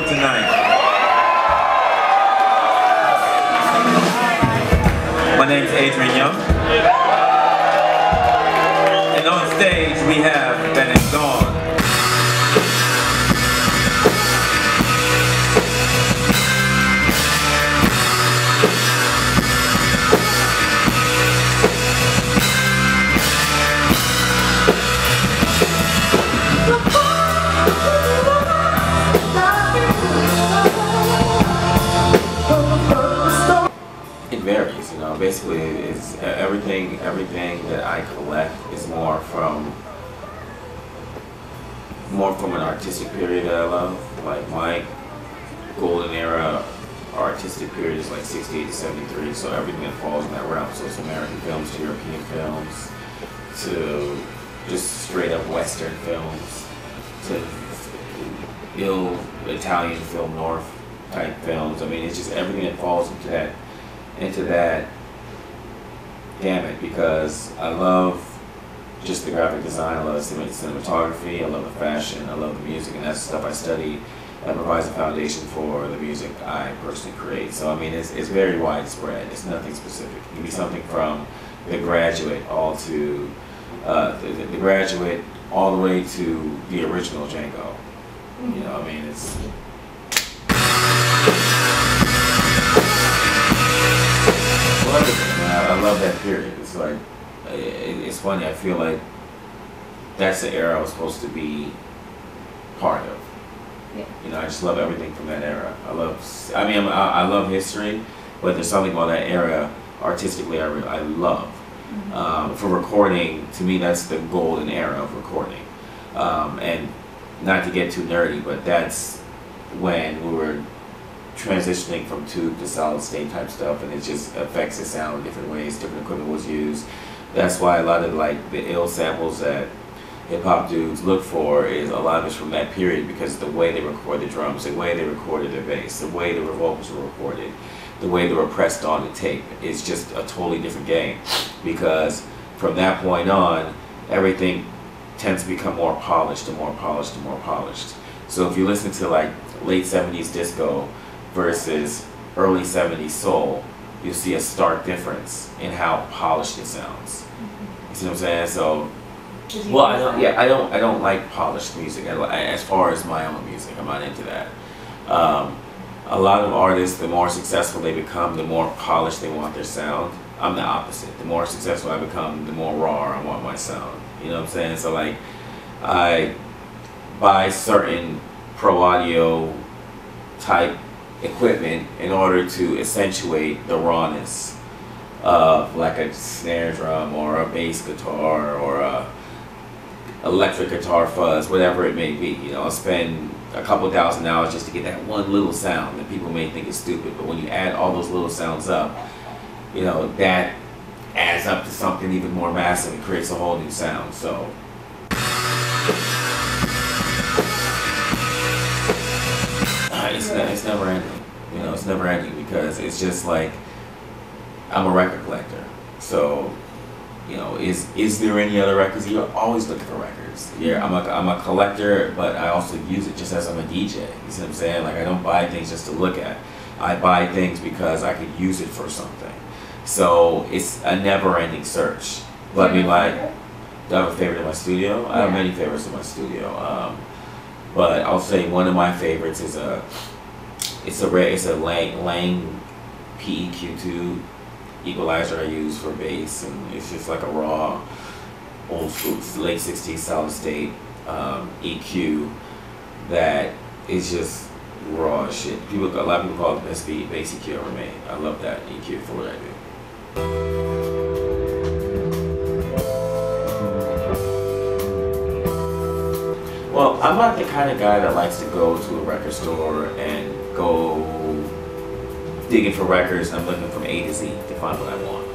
tonight. My name is Adrian Younge. And on stage we have That Is Gone. It varies, you know. Basically, it's everything that I collect is more from an artistic period that I love. Like my golden era artistic period is like 68 to 73. So everything that falls in that realm. So it's American films to European films to just straight up Western films to Italian film North type films. I mean, it's just everything that falls into that gamut, because I love just the graphic design, I love the cinematography, I love the fashion, I love the music, and that's the stuff I study that provides a foundation for the music I personally create. So I mean, it's very widespread. It's nothing specific. It can be something from The Graduate all to the Graduate all the way to the original Django. You know, I mean, it's. I love that period. It's like, it's funny, I feel like that's the era I was supposed to be part of. Yeah. You know, I just love everything from that era. I love history, but there's something about that era artistically I love. Mm-hmm. For recording, to me, that's the golden era of recording. And not to get too nerdy, but that's when we were transitioning from tube to solid state type stuff, and it just affects the sound in different ways. Different equipment was used. That's why a lot of like the ill samples that hip hop dudes look for is a lot of it's from that period, because the way they record the drums, the way they recorded their bass, the way the vocals were recorded, the way they were pressed on the tape is just a totally different game. Because from that point on, everything tends to become more polished and more polished and more polished. So if you listen to like late 70s disco versus early 70s soul, you'll see a stark difference in how polished it sounds. Mm-hmm. You see what I'm saying? So, well, I don't like polished music as far as my own music. I'm not into that. A lot of artists, the more successful they become, the more polished they want their sound. I'm the opposite. The more successful I become, the more raw I want my sound. You know what I'm saying? So like, I buy certain pro audio type equipment in order to accentuate the rawness of like a snare drum or a bass guitar or a electric guitar fuzz, whatever it may be. You know, I'll spend a couple $1,000 just to get that one little sound that people may think is stupid, but when you add all those little sounds up, you know, that adds up to something even more massive and creates a whole new sound. So it's never ending. You know, it's never ending, because it's just like, I'm a record collector. So, you know, is there any other records? You're always looking for records. Yeah, I'm a collector, but I also use it just as I'm a DJ. You see what I'm saying? Like, I don't buy things just to look at. I buy things because I could use it for something. So it's a never-ending search. But I mean, like, do I have a favorite in my studio? I have many favorites in my studio. But I'll say one of my favorites is a Lang PEQ2 equalizer I use for bass, and it's just like a raw, old school, late 60s solid state EQ that is just raw as shit. A lot of people call it the best bass EQ ever made. I love that EQ for what I do. Well, I'm not the kind of guy that likes to go to a record store and go digging for records and I'm looking from A to Z to find what I want.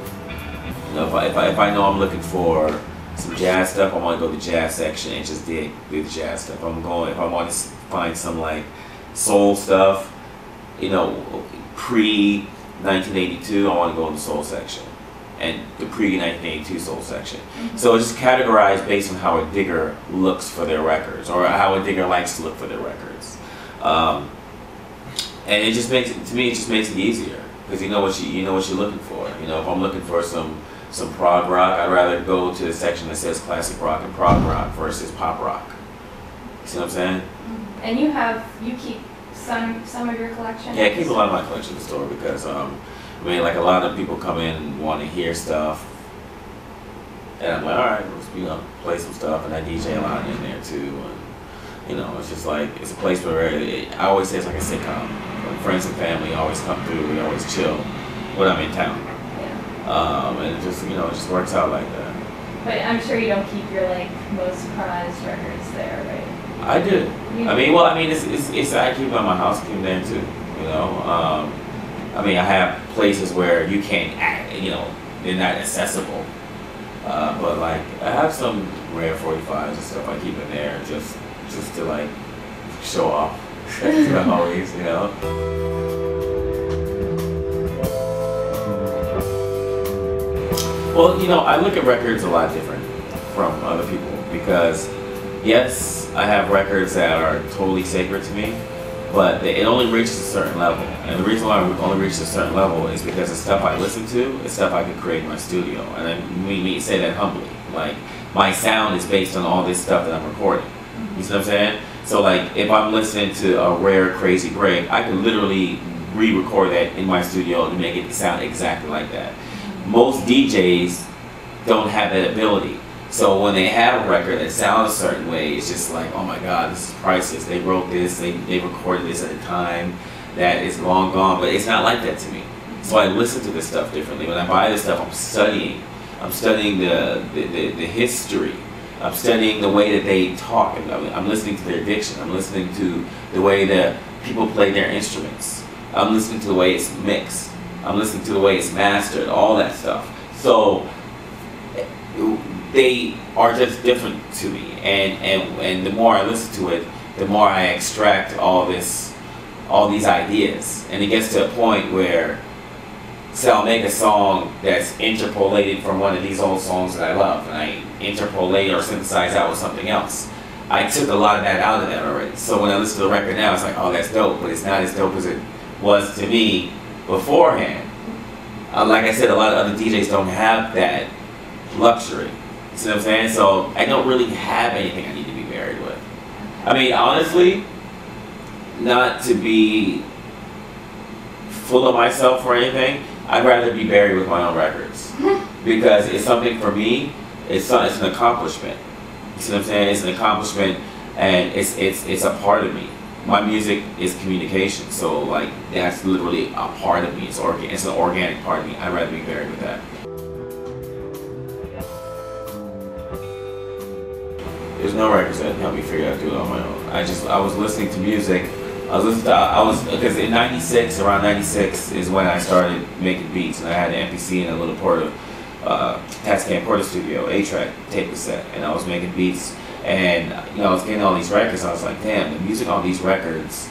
You know, if I know I'm looking for some jazz stuff, I want to go to the jazz section and just dig the jazz stuff. If I want to find some like soul stuff, you know, pre-1982, I want to go in the soul section. And the pre-1982 soul section. Mm-hmm. So it's just categorized based on how a digger looks for their records, or how a digger likes to look for their records. And it just makes it, to me, it just makes it easier because you know what you're looking for. You know, if I'm looking for some prog rock, I'd rather go to the section that says classic rock and prog rock versus pop rock. You see what I'm saying? And you keep some of your collection? Yeah, I keep a lot of my collection in the store because I mean, like a lot of people come in and want to hear stuff, and I'm like, all right, let's play some stuff, and I DJ a lot in there too. And, you know, it's just like, it's a place where I always say it's like a sitcom. When friends and family always come through, we always chill when I'm in town. Yeah. And it just, you know, it just works out like that. But I'm sure you don't keep your like most prized records there, right? I do. I mean, it's I keep them at my house, keep them there too. You know, I mean, I have places where you can't, you know, they're not accessible. But like, I have some rare 45s and stuff I keep in there just to like show off to the homies, you know. Well, you know, I look at records a lot different from other people because, yes, I have records that are totally sacred to me, but it only reaches a certain level. And the reason why it only reaches a certain level is because the stuff I listen to is stuff I could create in my studio. And I mean say that humbly. Like, my sound is based on all this stuff that I'm recording. You see what I'm saying? So like, if I'm listening to a rare crazy break, I can literally re-record that in my studio and make it sound exactly like that. Most DJs don't have that ability. So when they have a record that sounds a certain way, it's just like, oh my God, this is priceless. They wrote this, they recorded this at a time that is long gone, but it's not like that to me. So I listen to this stuff differently. When I buy this stuff, I'm studying the history. I'm studying the way that they talk. I'm listening to their diction. I'm listening to the way that people play their instruments. I'm listening to the way it's mixed. I'm listening to the way it's mastered, all that stuff. So they are just different to me, and the more I listen to it, the more I extract all these ideas, and it gets to a point where, say, I'll make a song that's interpolated from one of these old songs that I love, and I interpolate or synthesize out with something else. I took a lot of that out of that already. So when I listen to the record now, it's like, oh, that's dope, but it's not as dope as it was to me beforehand. Like I said, a lot of other DJs don't have that luxury. You see what I'm saying? So I don't really have anything I need to be married with. I mean, honestly, not to be full of myself or anything, I'd rather be buried with my own records. Because it's something for me, it's an accomplishment. You see what I'm saying? It's an accomplishment, and it's a part of me. My music is communication, so like that's literally a part of me. It's an organic part of me. I'd rather be buried with that. There's no records that help me figure out to do it on my own. I was listening to music. Because in '96, around '96 is when I started making beats, and I had an MPC and a little Tascam Porta Studio 8-track tape cassette, and I was making beats. And you know, I was getting all these records. I was like, damn, the music on these records,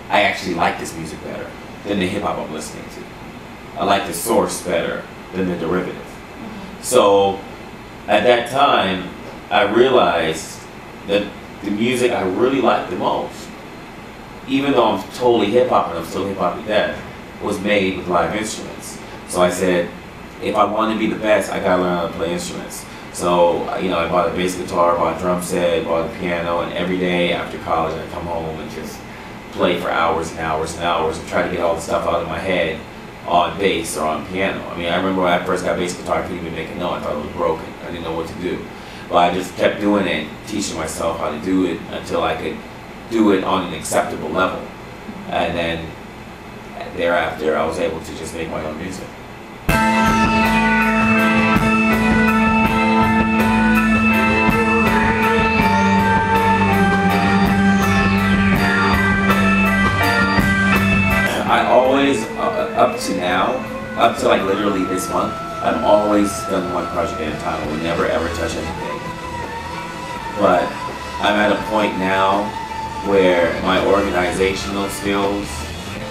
I actually like this music better than the hip hop I'm listening to. I like the source better than the derivative. So at that time, I realized that the music I really liked the most, even though I'm totally hip hop and I'm still hip hop to death, was made with live instruments. So I said, if I want to be the best, I gotta learn how to play instruments. So, you know, I bought a bass guitar, bought a drum set, bought a piano, and every day after college I'd come home and just play for hours and hours and hours and try to get all the stuff out of my head on bass or on piano. I mean, I remember when I first got a bass guitar, I couldn't even make a note. I thought it was broken. I didn't know what to do. But I just kept doing it, teaching myself how to do it until I could do it on an acceptable level. And then thereafter, I was able to just make my own music. I always, up to now, up to like literally this month, I've always done one project at a time. I would never ever touch anything. But I'm at a point now where my organizational skills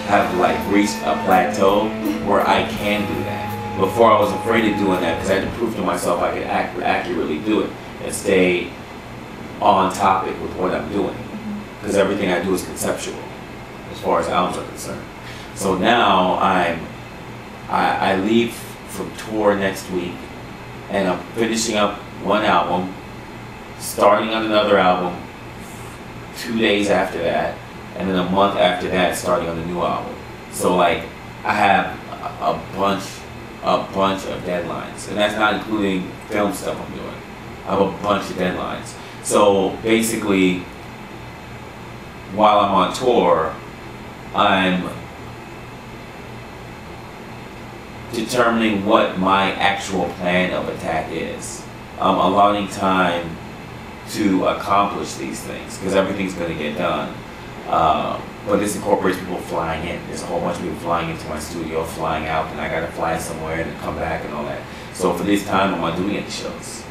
have like reached a plateau where I can do that. Before I was afraid of doing that because I had to prove to myself I could accurately do it and stay on topic with what I'm doing. Because everything I do is conceptual. as far as albums are concerned. So now I leave from tour next week, and I'm finishing up one album, starting on another album 2 days after that, and then a month after that starting on the new album. So like I have a bunch of deadlines, and that's not including film stuff I'm doing. I have a bunch of deadlines. So basically, while I'm on tour, I'm determining what my actual plan of attack is. I'm allotting time to accomplish these things, because everything's going to get done. But this incorporates people flying in. There's a whole bunch of people flying into my studio, flying out, and I got to fly somewhere and come back and all that. So for this time, I'm not doing any shows.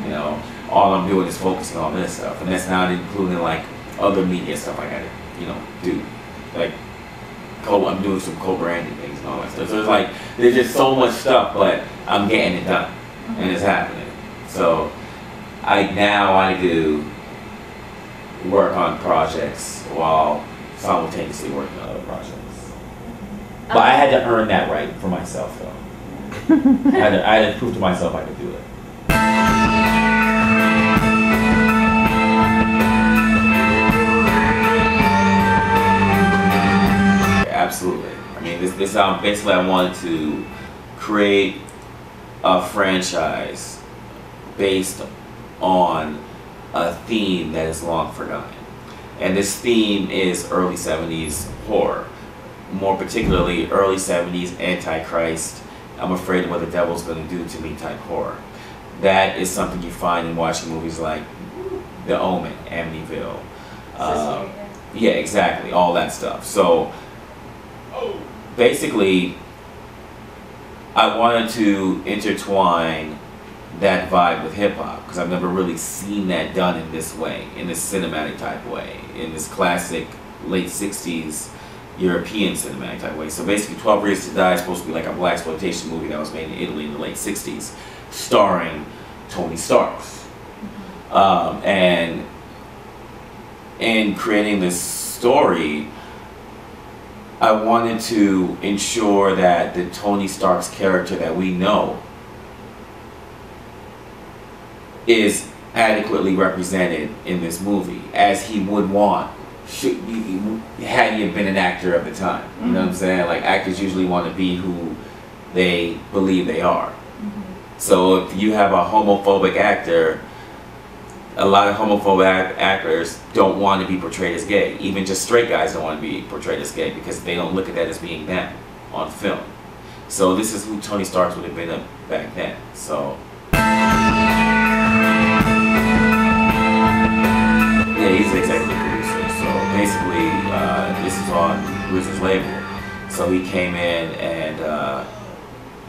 You know, all I'm doing is focusing on this stuff, and that's not including like other media stuff I got to, you know, do. Like, I'm doing some co-branding things and all that stuff. So it's like, there's just so much stuff, but I'm getting it done, and it's happening. So I do work on projects while simultaneously working on other projects. But I had to earn that right for myself, though. I had to prove to myself I could do it. Absolutely. I mean, this basically I wanted to create a franchise based on a theme that is long forgotten. And this theme is early 70s horror. More particularly early 70s Antichrist, I'm afraid of what the devil's going to do to me type horror. That is something you find in watching movies like The Omen, Amityville. Yeah, exactly, all that stuff. So basically, I wanted to intertwine that vibe with hip-hop, because I've never really seen that done in this way, in this cinematic type way, in this classic late 60s European cinematic type way. So basically 12 Years to Die is supposed to be like a blaxploitation movie that was made in Italy in the late 60s, starring Tony Starks. And in creating this story, I wanted to ensure that the Tony Stark's character that we know is adequately represented in this movie, as he would want, had he been an actor of the time. You know what I'm saying? Like, actors usually want to be who they believe they are. So if you have a homophobic actor, a lot of homophobic actors don't want to be portrayed as gay. Even just straight guys don't want to be portrayed as gay, because they don't look at that as being them on film. So this is who Tony Stark would have been back then. So yeah, he's the executive producer. So basically, this is on Bruce's label. So he came in and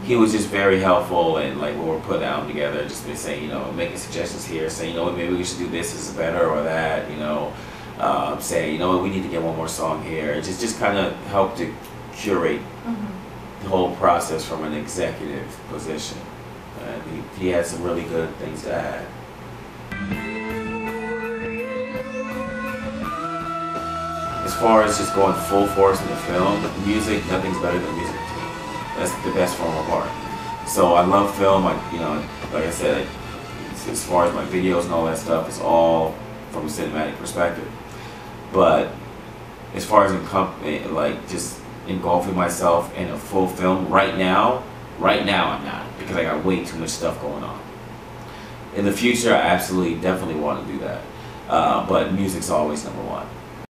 he was just very helpful, and like when we're putting the album together, just been saying, you know, making suggestions here, saying, you know, maybe we should do this is better or that, you know, saying, you know, we need to get one more song here. It just kind of helped to curate the whole process from an executive position. And he had some really good things to add. As far as just going full force in the film, music, nothing's better than music. That's the best form of art. So I love film. You know, like I said, as far as my videos and all that stuff, it's all from a cinematic perspective. But as far as like just engulfing myself in a full film right now I'm not, because I got way too much stuff going on. In the future, I absolutely, definitely want to do that. But music's always number one.